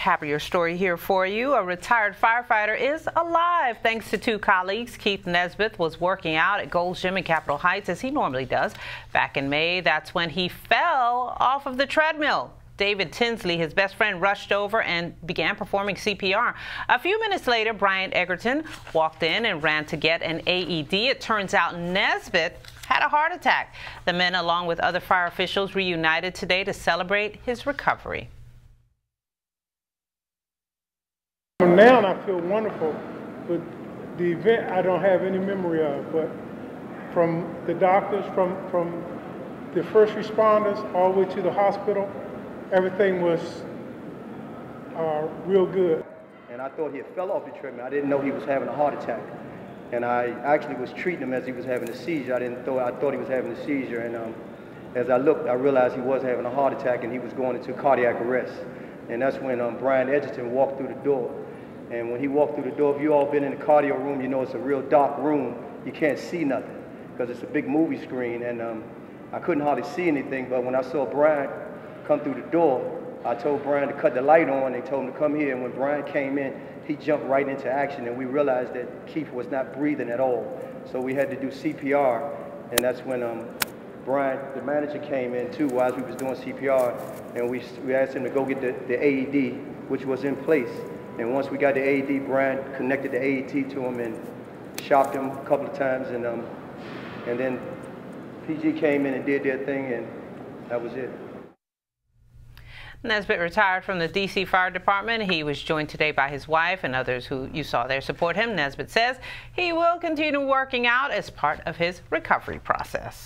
happier story here for you. A retired firefighter is alive thanks to two colleagues. Keith Nesbelt was working out at Gold's Gym in Capitol Heights as he normally does. Back in May, that's when he fell off of the treadmill. David Tinsley, his best friend, rushed over and began performing CPR. A few minutes later, Brian Egerton walked in and ran to get an AED. It turns out Nesbelt had a heart attack. The men, along with other fire officials, reunited today to celebrate his recovery. Now I feel wonderful, but the event I don't have any memory of. But from the doctors, from the first responders, all the way to the hospital, everything was real good. And I thought he had fell off the treadmill. I didn't know he was having a heart attack. And I actually was treating him as he was having a seizure. I thought he was having a seizure. And as I looked, I realized he was having a heart attack and he was going into cardiac arrest. And that's when Brian Egerton walked through the door. And when he walked through the door, if you all been in the cardio room, you know it's a real dark room. You can't see nothing because it's a big movie screen. And I couldn't hardly see anything. But when I saw Brian come through the door, I told Brian to cut the light on. They told him to come here. And when Brian came in, he jumped right into action. And we realized that Keith was not breathing at all. So we had to do CPR. And that's when Brian, the manager, came in too while we was doing CPR. And we asked him to go get the AED, which was in place. And once we got the AED, Brian connected the AED to him and shocked him a couple of times. And then PG came in and did their thing, and that was it. Nesbelt retired from the D.C. Fire Department. He was joined today by his wife and others who you saw there support him. Nesbelt says he will continue working out as part of his recovery process.